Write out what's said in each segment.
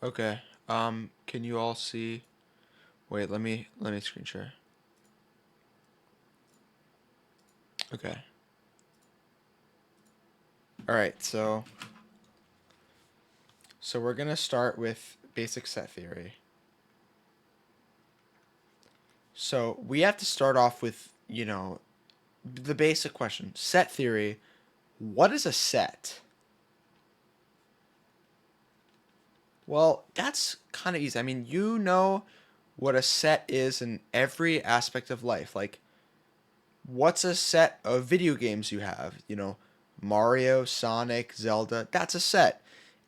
Okay. Can you all see? Wait, let me screen share. Okay. All right. So we're gonna start with basic set theory. So we have to start off with, the basic question. Set theory. What is a set? Well, that's kind of easy. I mean, you know what a set is in every aspect of life. Like, what's a set of video games you have? Mario, Sonic, Zelda. That's a set.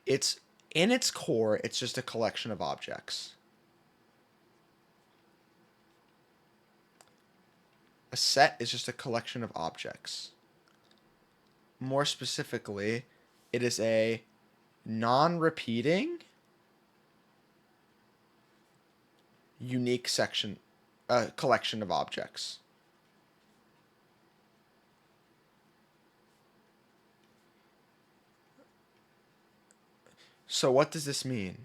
It's in its core, it's just a collection of objects. A set is just a collection of objects. More specifically, it is a non-repeating unique collection of objects. So what does this mean?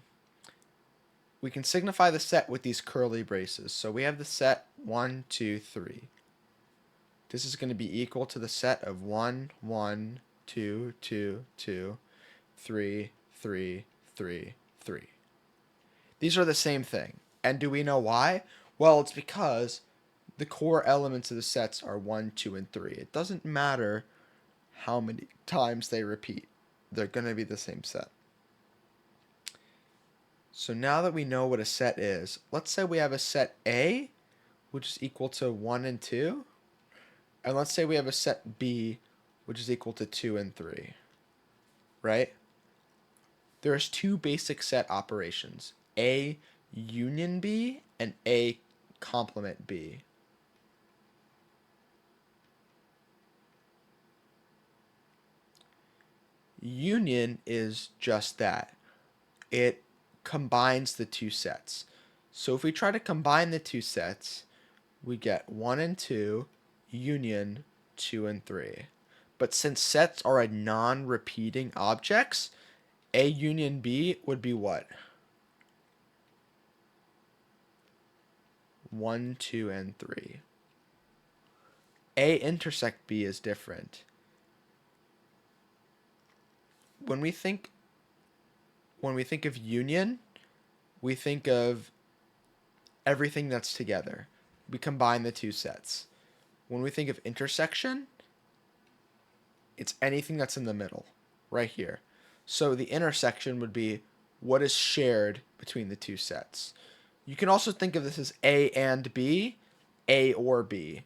We can signify the set with these curly braces. So we have the set 1, 2, 3. This is going to be equal to the set of 1, 1, 2, 2, 2, 3, 3, 3, 3. These are the same thing. And do we know why? Well, it's because the core elements of the sets are 1, 2, and 3. It doesn't matter how many times they repeat. They're going to be the same set. So now that we know what a set is, let's say we have a set A, which is equal to 1 and 2. And let's say we have a set B, which is equal to 2 and 3. Right? There's two basic set operations, A union B and A complement B. Union is just that. It combines the two sets. So if we try to combine the two sets, we get 1 and 2 union 2 and 3. But since sets are a non-repeating objects, A union B would be what? 1, 2, and 3. A intersect B is different. When we think of union, we think of everything that's together. We combine the two sets. When we think of intersection, it's anything that's in the middle, right here. So the intersection would be what is shared between the two sets. You can also think of this as A and B, A or B.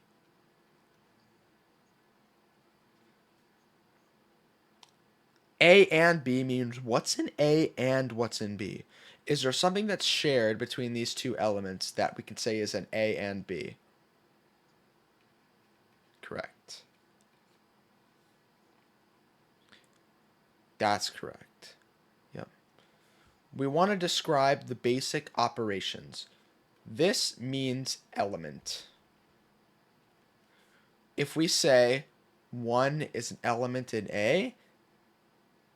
A and B means what's in A and what's in B. Is there something that's shared between these two elements that we can say is an A and B? Correct. That's correct. Yep. We want to describe the basic operations. This means element. If we say 1 is an element in A,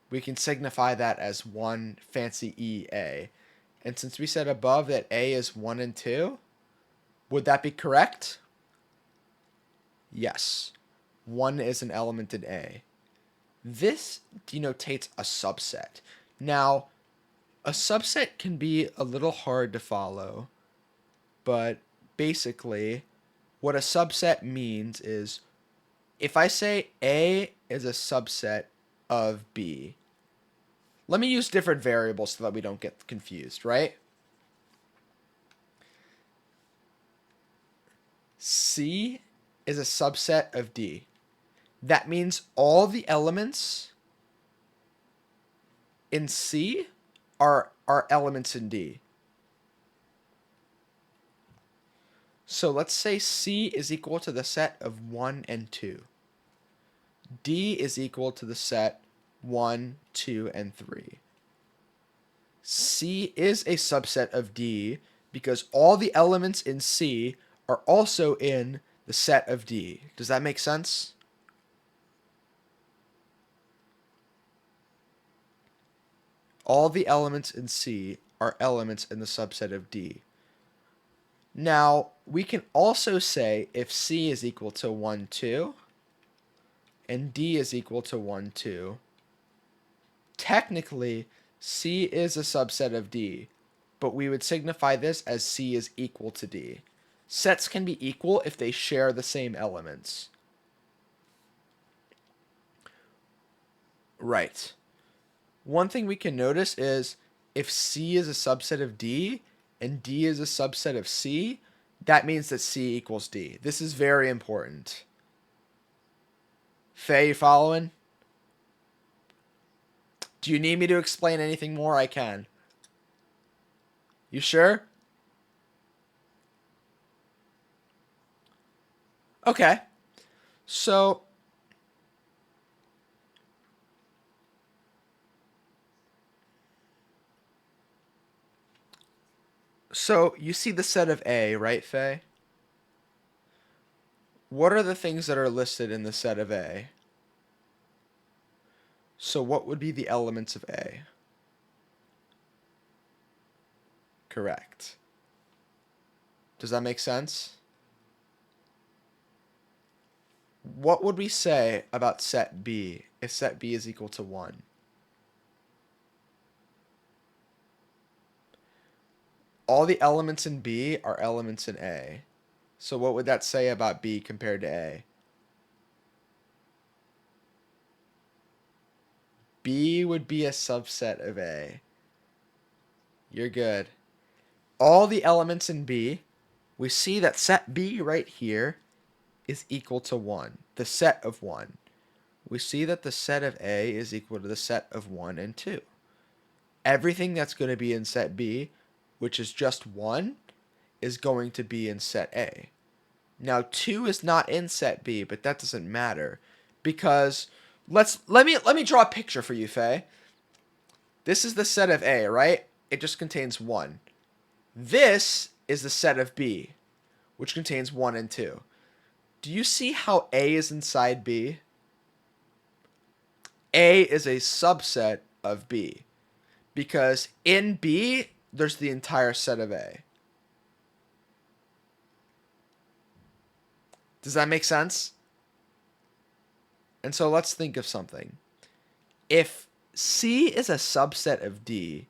we can signify that as 1 fancy EA. And since we said above that A is 1 and 2, would that be correct? Yes. 1 is an element in A. This denotates a subset. Now, a subset can be a little hard to follow, but basically, what a subset means is if I say A is a subset of B, let me use different variables so that we don't get confused, right? C is a subset of D. That means all the elements in C are elements in D. So let's say C is equal to the set of 1 and 2. D is equal to the set 1, 2, and 3. C is a subset of D because all the elements in C are also in the set of D. Does that make sense? all the elements in C are elements in the subset of D. Now, we can also say if C is equal to 1, 2, and D is equal to 1, 2, technically, C is a subset of D, but we would signify this as C is equal to D. Sets can be equal if they share the same elements. Right. One thing we can notice is if C is a subset of D and D is a subset of C, that means that C equals D. This is very important. Faye, you following? Do you need me to explain anything more? I can. You sure? Okay. So you see the set of A, right, Faye? What are the things that are listed in the set of A? So what would be the elements of A? Correct. Does that make sense? What would we say about set B if set B is equal to 1? All the elements in B are elements in A. So what would that say about B compared to A? B would be a subset of A. You're good. All the elements in B, we see that set B right here is equal to 1, the set of 1. We see that the set of A is equal to the set of 1 and 2. Everything that's going to be in set B, which is just 1, is going to be in set A. Now 2 is not in set B, but that doesn't matter because let me draw a picture for you, Faye. This is the set of A, right? It just contains 1. This is the set of B, which contains 1 and 2. Do you see how A is inside B? A is a subset of B because in B, there's the entire set of A. Does that make sense? And so let's think of something. If C is a subset of D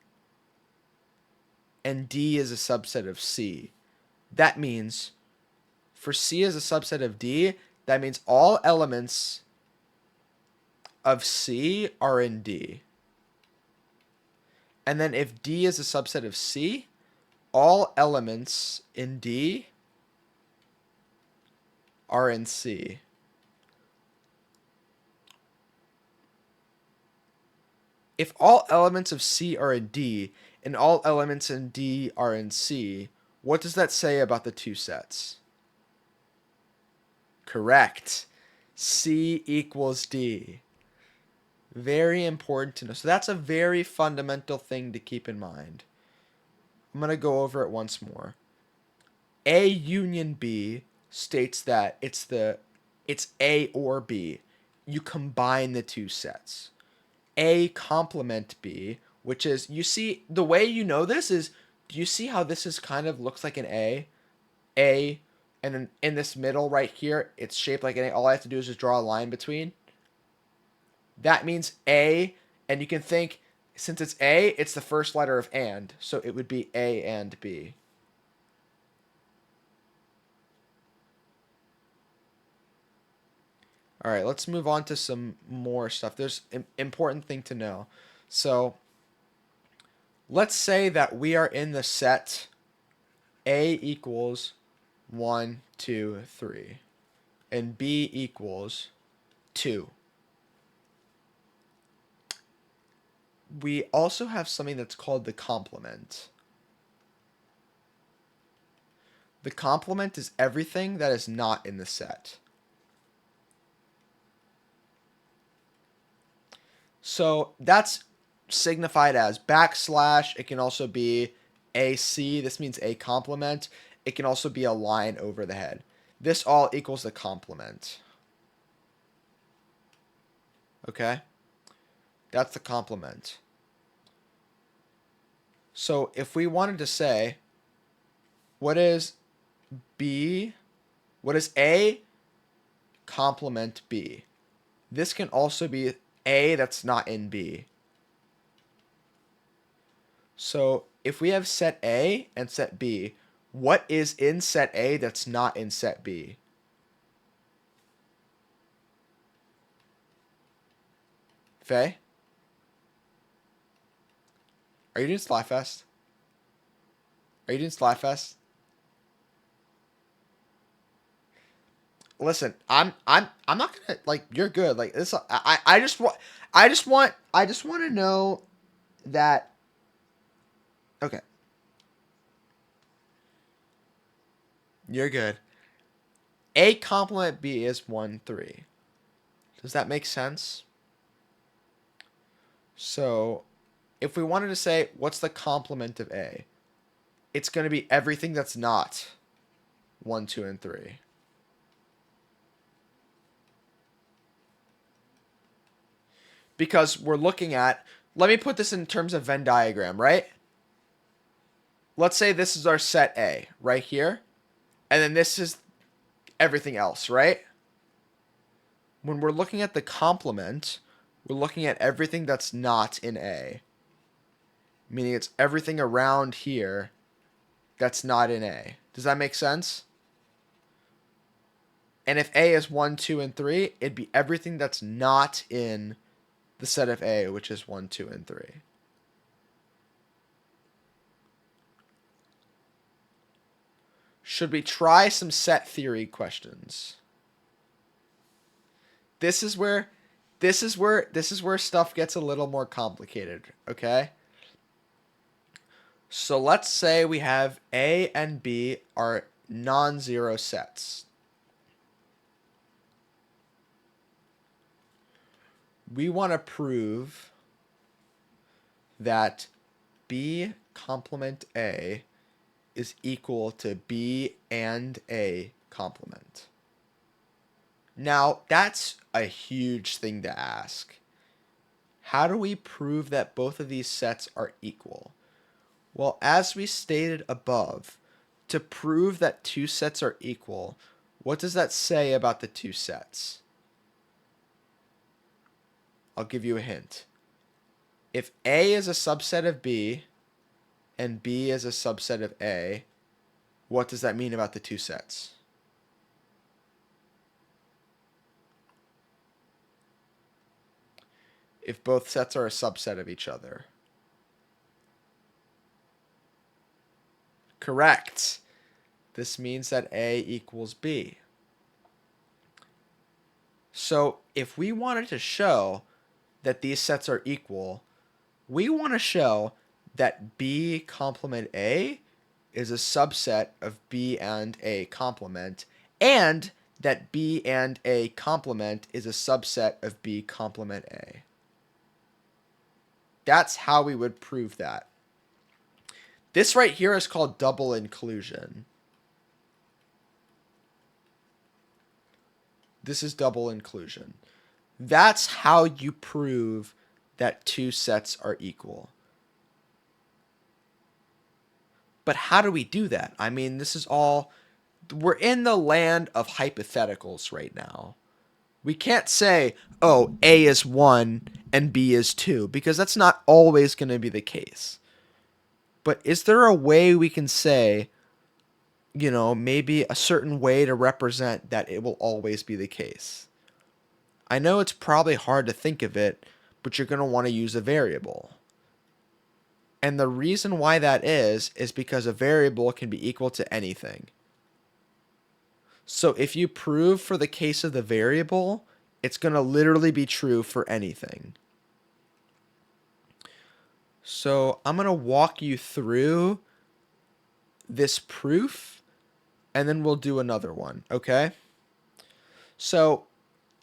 and D is a subset of C, that means for C as a subset of D, that means all elements of C are in D. And then if D is a subset of C, all elements in D are in C. If all elements of C are in D and all elements in D are in C, what does that say about the two sets? Correct. C equals D. Very important to know. So that's a very fundamental thing to keep in mind. I'm going to go over it once more. A union B states that it's A or B. You combine the two sets. A complement B, which is, you see, the way you know this is, do you see how this is kind of looks like an A? A, and then in this middle right here, it's shaped like an A. All I have to do is just draw a line between. That means A, and you can think, since it's A, it's the first letter of and, so it would be A and B. All right, let's move on to some more stuff. There's an important thing to know. So let's say that we are in the set A equals 1, 2, 3, and B equals 2. We also have something that's called the complement. The complement is everything that is not in the set. So that's signified as backslash. It can also be AC. This means a complement. It can also be a line over the head. This all equals the complement. Okay? That's the complement. So if we wanted to say, what is B, what is A complement B? This can also be A that's not in B. So if we have set A and set B, what is in set A that's not in set B? Faye? Are you doing Slyfest? Are you doing Slyfest? Listen, I'm not gonna like you're good. Like this I just want to know that okay. You're good. A complement B is 1, 3. Does that make sense? So, if we wanted to say, what's the complement of A? It's going to be everything that's not 1, 2, and 3. Because we're looking at, let me put this in terms of Venn diagram, right? Let's say this is our set A, right here. And then this is everything else, right? When we're looking at the complement, we're looking at everything that's not in A. Meaning it's everything around here that's not in A. Does that make sense? And if A is 1, 2, and 3, it'd be everything that's not in the set of A, which is 1, 2, and 3. Should we try some set theory questions? This is where stuff gets a little more complicated, okay? So let's say we have A and B are non-zero sets. We want to prove that B complement A is equal to B and A complement. Now, that's a huge thing to ask. How do we prove that both of these sets are equal? Well, as we stated above, to prove that two sets are equal, what does that say about the two sets? I'll give you a hint. If A is a subset of B and B is a subset of A, what does that mean about the two sets? If both sets are a subset of each other. Correct. This means that A equals B. So if we wanted to show that these sets are equal, we want to show that B complement A is a subset of B and A complement, and that B and A complement is a subset of B complement A. That's how we would prove that. This right here is called double inclusion. This is double inclusion. That's how you prove that two sets are equal. But how do we do that? I mean, this is all, we're in the land of hypotheticals right now. We can't say, oh, A is 1 and B is 2, because that's not always going to be the case. But is there a way we can say, maybe a certain way to represent that it will always be the case? I know it's probably hard to think of it, but you're going to want to use a variable. And the reason why that is because a variable can be equal to anything. So if you prove for the case of the variable, it's going to literally be true for anything. So I'm going to walk you through this proof, and then we'll do another one, okay? So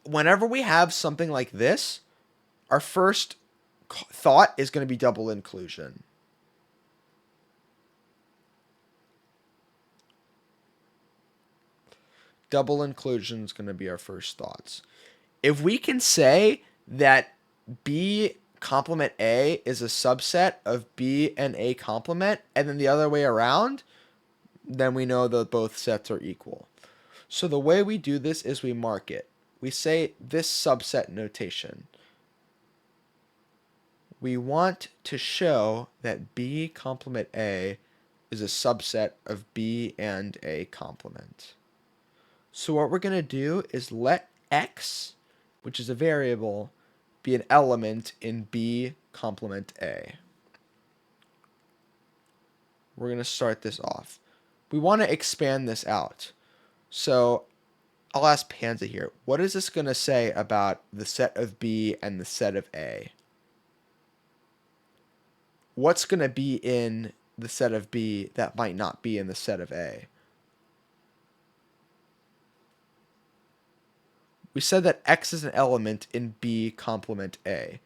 whenever we have something like this, our first thought is going to be double inclusion. Double inclusion is going to be our first thoughts. If we can say that B complement A is a subset of B and A complement, and then the other way around, then we know that both sets are equal. So the way we do this is we mark it. We say this subset notation. We want to show that B complement A is a subset of B and A complement. So what we're going to do is let X, which is a variable, be an element in B complement A. We're going to start this off. We want to expand this out. So I'll ask Panza here, what is this going to say about the set of B and the set of A? What's going to be in the set of B that might not be in the set of A? We said that X is an element in B complement A.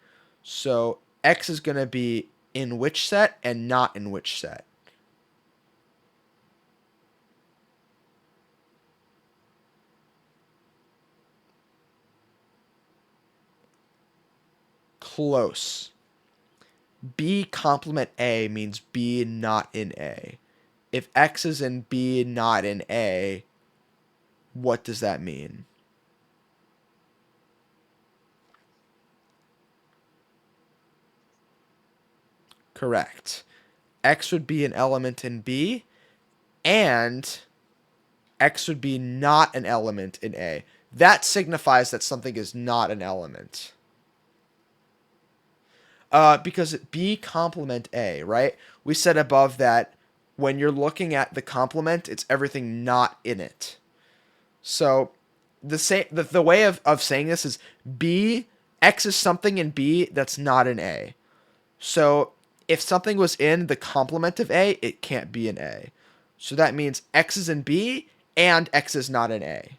So X is going to be in which set and not in which set? Close. B complement A means B not in A. If X is in B not in A, what does that mean? Correct. X would be an element in B, and X would be not an element in A. That signifies that something is not an element. Because B complement A, right? We said above that when you're looking at the complement, it's everything not in it. So the way of saying this is B, X is something in B that's not in A. So if something was in the complement of A, it can't be in A. So that means X is in B and X is not in A.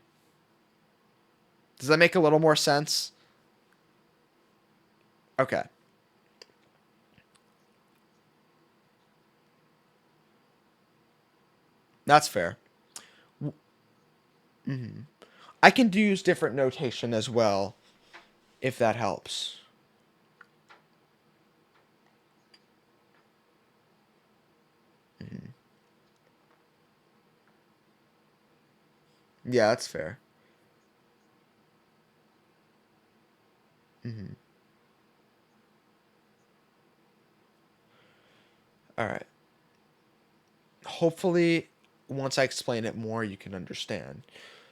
Does that make a little more sense? Okay. That's fair. Mm-hmm. I can use different notation as well, if that helps. Mm-hmm. Yeah, that's fair. Mm-hmm. All right. Hopefully, once I explain it more, you can understand.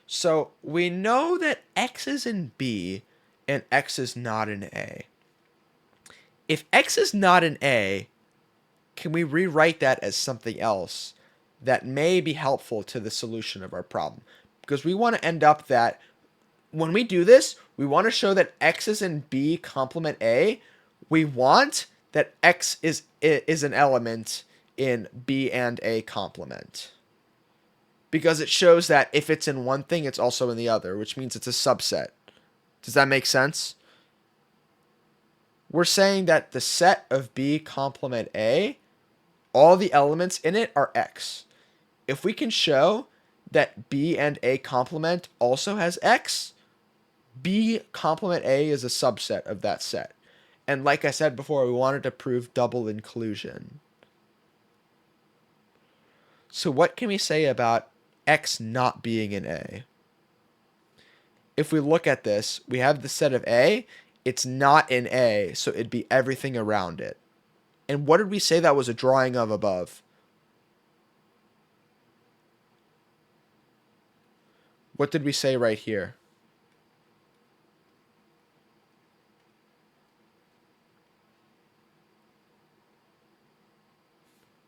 So we know that X is in B and X is not in A. If X is not in A, can we rewrite that as something else that may be helpful to the solution of our problem? Because we want to end up that when we do this, we want to show that X is in B complement A. We want that X is an element in B and A complement. Because it shows that if it's in one thing, it's also in the other, which means it's a subset. Does that make sense? We're saying that the set of B complement A, all the elements in it are X. If we can show that B and A complement also has X, B complement A is a subset of that set. And like I said before, we wanted to prove double inclusion. So what can we say about X not being in A? If we look at this, we have the set of A. It's not in A, so it'd be everything around it. And what did we say that was a drawing of above? What did we say right here?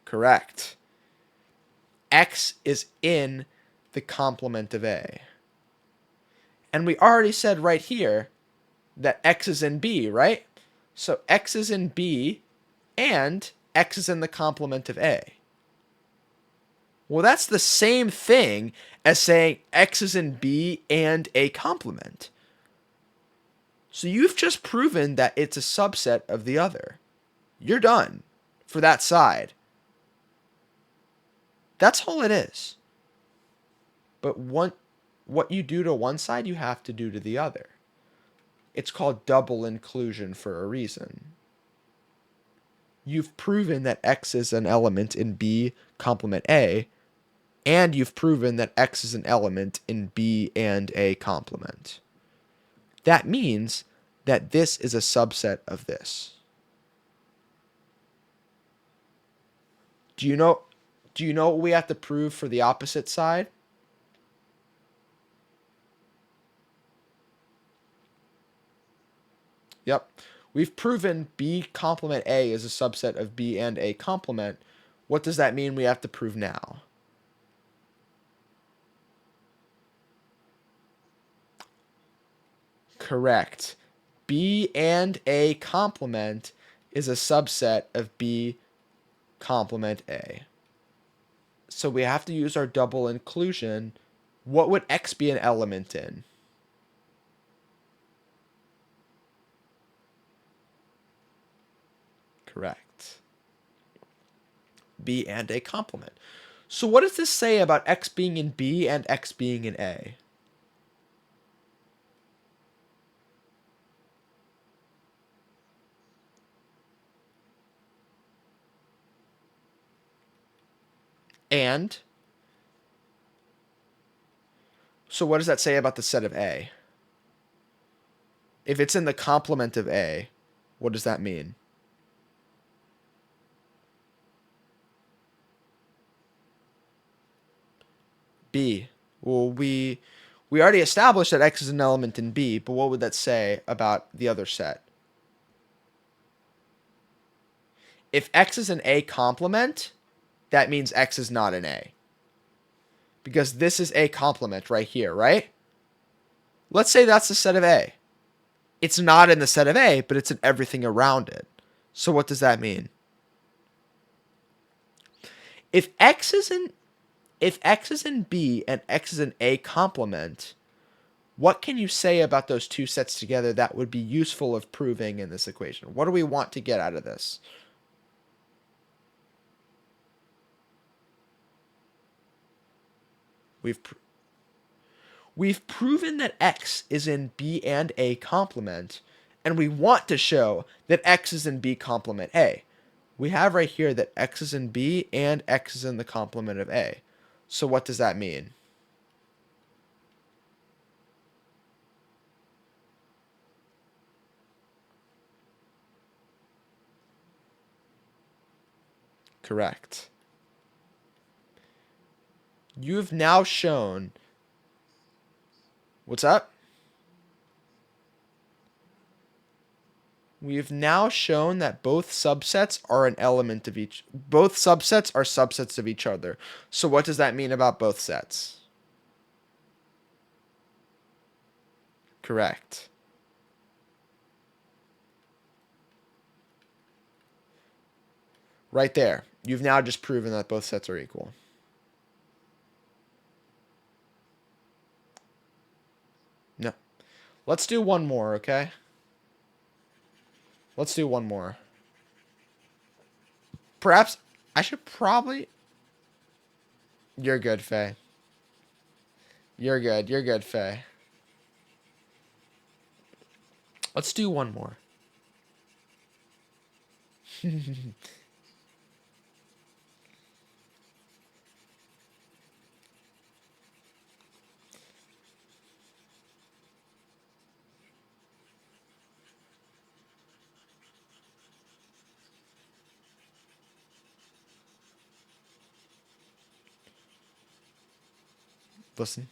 Correct. X is in the complement of A. And we already said right here that X is in B, right? So X is in B and X is in the complement of A. Well, that's the same thing as saying X is in B and A complement. So you've just proven that it's a subset of the other. You're done for that side. That's all it is. But what you do to one side, you have to do to the other. It's called double inclusion for a reason. you've proven that X is an element in B complement A, and you've proven that X is an element in B and A complement. That means that this is a subset of this. Do you know what we have to prove for the opposite side? Yep. We've proven B complement A is a subset of B and A complement. What does that mean we have to prove now? Correct. B and A complement is a subset of B complement A. So we have to use our double inclusion. What would X be an element in? Correct. B and A complement. So what does this say about X being in B and X being in A? And so what does that say about the set of A? If it's in the complement of A, what does that mean? B. Well, we already established that X is an element in B, but what would that say about the other set? If X is an A complement, that means X is not an A. Because this is A complement right here, right? Let's say that's the set of A. It's not in the set of A, but it's in everything around it. So what does that mean? If X is in B and X is an A complement, what can you say about those two sets together that would be useful of proving in this equation? What do we want to get out of this? We've proven that X is in B and A complement, and we want to show that X is in B complement A. We have right here that X is in B and X is in the complement of A. So what does that mean? Correct. You've now shown... What's up? We've now shown that both subsets are an element of each. Both subsets are subsets of each other. So what does that mean about both sets? Correct. Right there. You've now just proven that both sets are equal. No. Let's do one more, okay? Let's do one more. Perhaps I should probably... You're good, Faye. You're good. You're good, Faye. Let's do one more. Listen.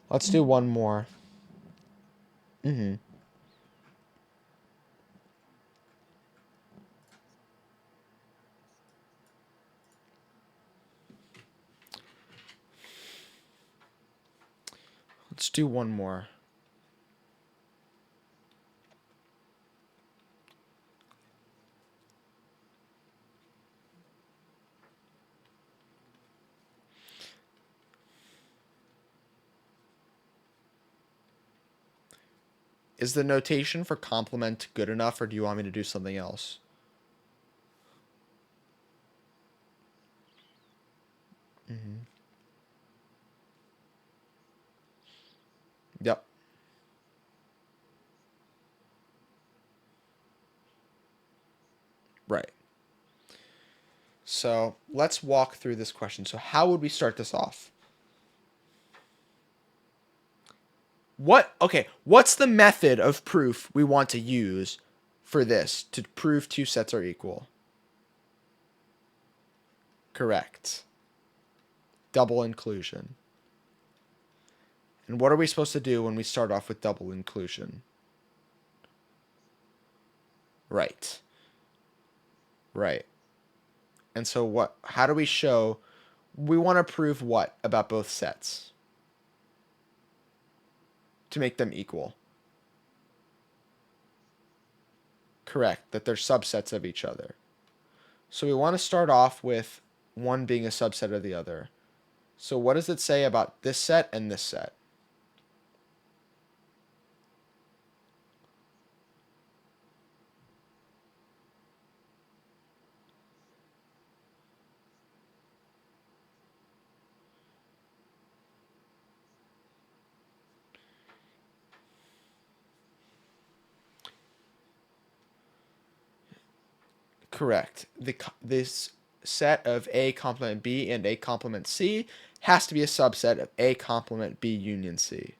Let's do one more. Mm-hmm. Let's do one more. Is the notation for complement good enough, or do you want me to do something else? Mm-hmm. Yep. Right. So let's walk through this question. So how would we start this off? What's the method of proof we want to use for this to prove two sets are equal? Correct. Double inclusion. And what are we supposed to do when we start off with double inclusion? Right. Right. And so how do we show we want to prove what about both sets to make them equal? Correct, that they're subsets of each other. So we want to start off with one being a subset of the other. So what does it say about this set and this set? Correct. This set of A complement B and A complement C has to be a subset of A complement B union C.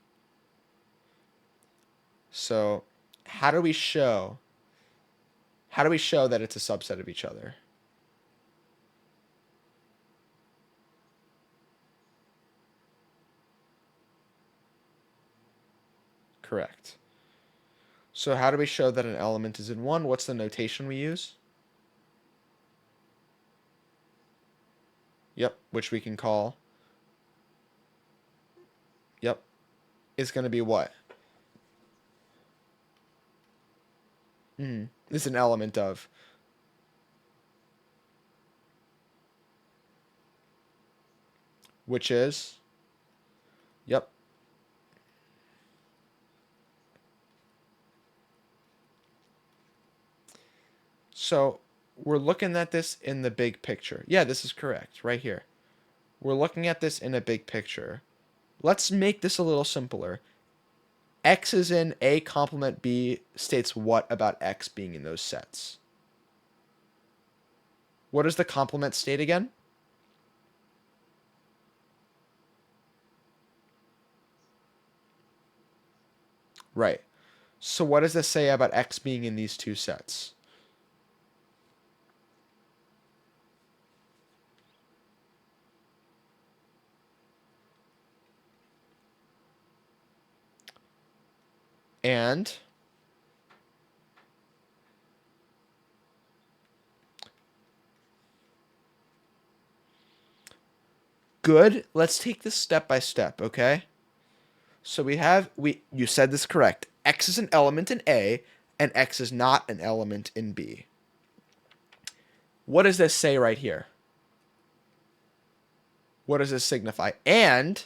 So how do we show that it's a subset of each other? Correct. So how do we show that an element is in one? What's the notation we use? Yep, which we can call. Yep, is going to be what? Is an element of. Which is? Yep. So we're looking at this in the big picture. Yeah, this is correct, right here. We're looking at this in a big picture. Let's make this a little simpler. X is in A complement B states what about X being in those sets? What does the complement state again? Right. So what does this say about X being in these two sets? And good. Let's take this step by step, okay? So you said this correct. X is an element in A and X is not an element in B. What does this say right here? What does this signify? And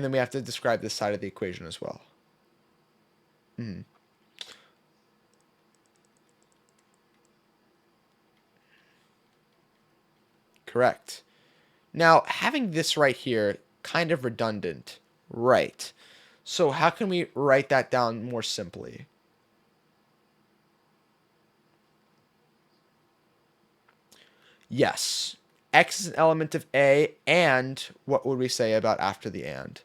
then we have to describe this side of the equation as well. Correct. Now, having this right here, kind of redundant. Right. So how can we write that down more simply? Yes. X is an element of A, and what would we say about after the and?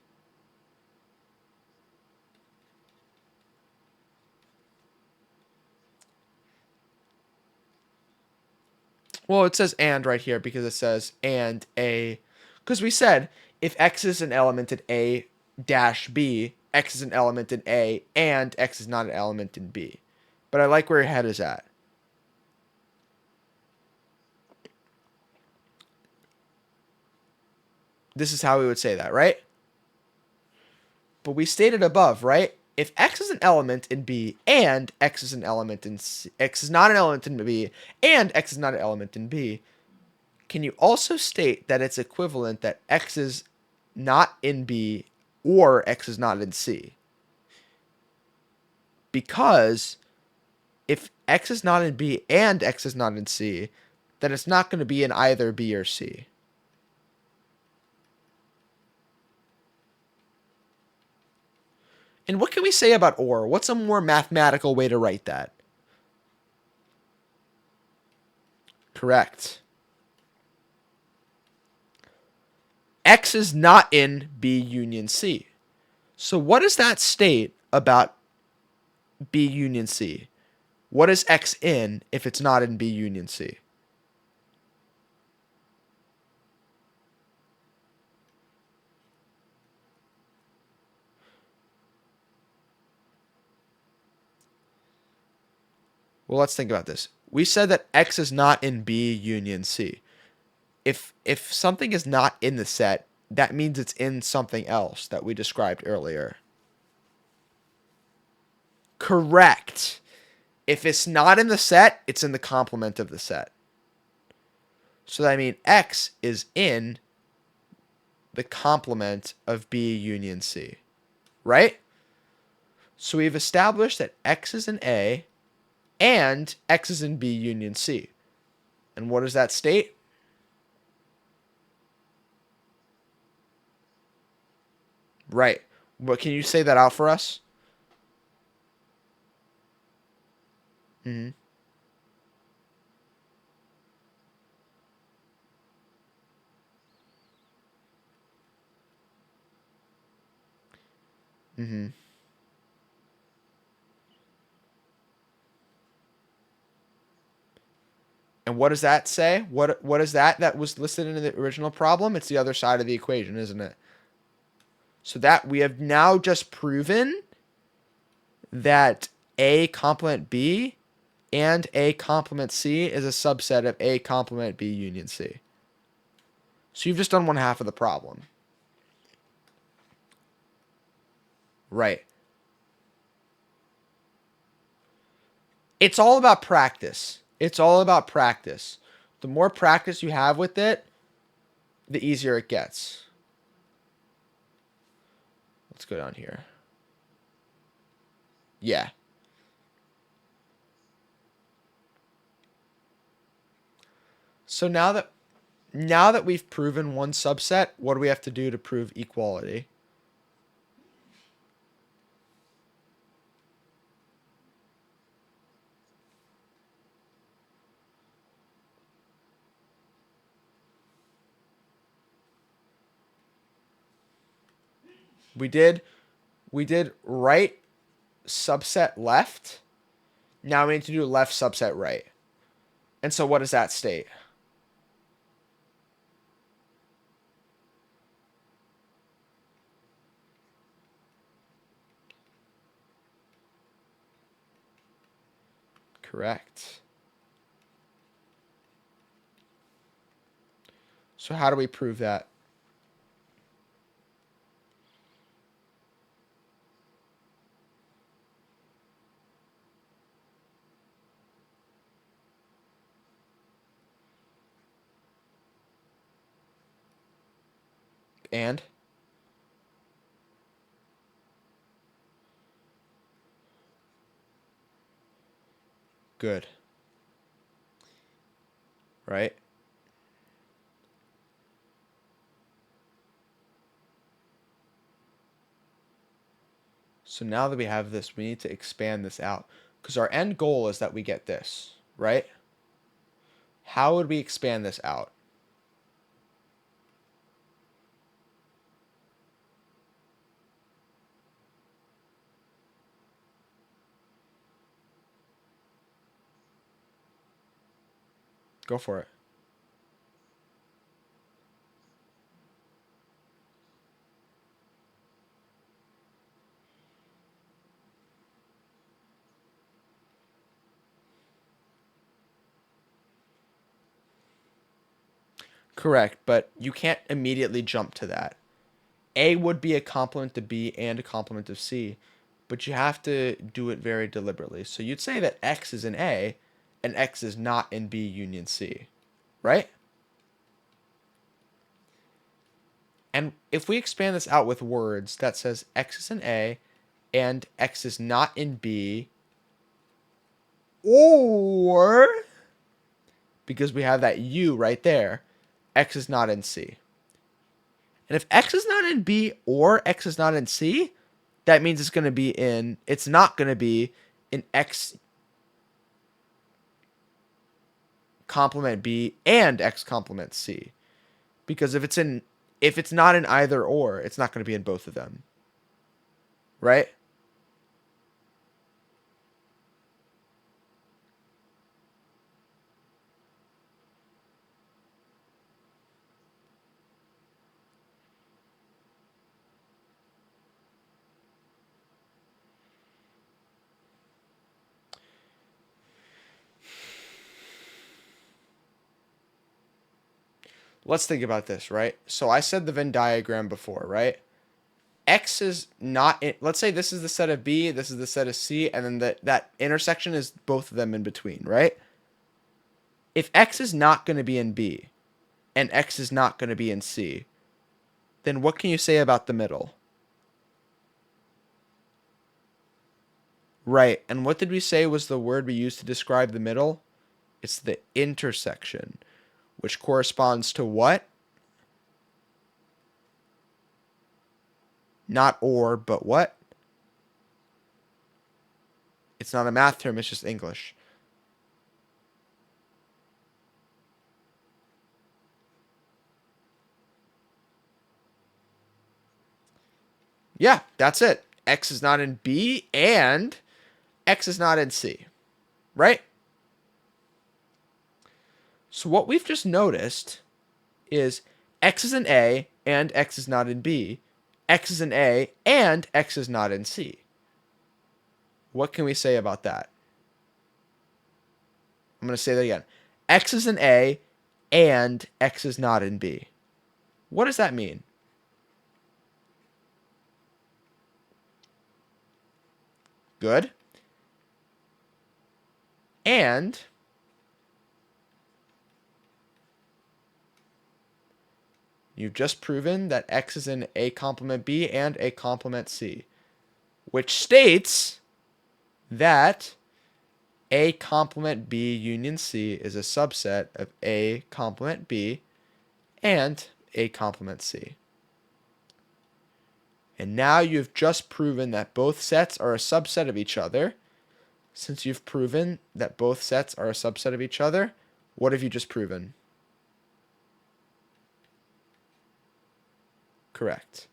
Well, it says and right here because it says and A. Because we said if X is an element in A dash B, X is an element in A, and X is not an element in B. But I like where your head is at. This is how we would say that, right? But we stated above, right? If X is an element in B and X is an element in C, X is not an element in B and X is not an element in B, can you also state that it's equivalent that X is not in B or X is not in C? Because if X is not in B and X is not in C, then it's not going to be in either B or C. And what can we say about or? What's a more mathematical way to write that? Correct. X is not in B union C. So what does that state about B union C? What is X in if it's not in B union C? Well, let's think about this. We said that X is not in B union C. If something is not in the set, that means it's in something else that we described earlier. Correct. If it's not in the set, it's in the complement of the set. So that means X is in the complement of B union C, right? So we've established that X is in A and X is in B union C. And what does that state? Right. But can you say that out for us? Mm-hmm. Mm-hmm. And what does that say? What is that was listed in the original problem? It's the other side of the equation, isn't it? So that we have now just proven that A complement B and A complement C is a subset of A complement B union C. So you've just done one half of the problem. Right. It's all about practice. It's all about practice. The more practice you have with it, the easier it gets. Let's go down here. Yeah. So now that we've proven one subset, what do we have to do to prove equality? We did right subset left. Now we need to do left subset right. And so what does that state? Correct. So how do we prove that? And good. Right? So now that we have this, we need to expand this out. Because our end goal is that we get this, right? How would we expand this out? Go for it. Correct, but you can't immediately jump to that. A would be a complement to B and a complement of C, but you have to do it very deliberately. So you'd say that X is in A and X is not in B union C, right? And if we expand this out with words that says X is in A and X is not in B, or because we have that U right there, X is not in C. And if X is not in B or X is not in C, that means it's not going to be in X complement B and X complement C. Because if it's not in either or, it's not going to be in both of them. Right? Let's think about this, right? So I said the Venn diagram before, right? X is not in, let's say this is the set of B, this is the set of C, and then that intersection is both of them in between, right? If X is not going to be in B and X is not going to be in C, then what can you say about the middle? Right. And what did we say was the word we used to describe the middle? It's the intersection, which corresponds to what? Not or, but what? It's not a math term, it's just English. Yeah, that's it. X is not in B and X is not in C, right? So what we've just noticed is X is in A and X is not in B. X is in A and X is not in C. What can we say about that? I'm going to say that again. X is in A and X is not in B. What does that mean? Good. And you've just proven that X is in A complement B and A complement C, which states that A complement B union C is a subset of A complement B and A complement C. And now you've just proven that both sets are a subset of each other. Since you've proven that both sets are a subset of each other, what have you just proven? Correct.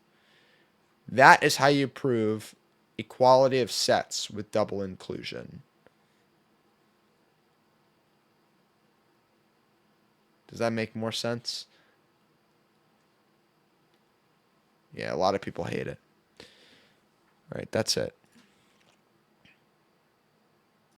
That is how you prove equality of sets with double inclusion. Does that make more sense? Yeah, a lot of people hate it. All right, that's it.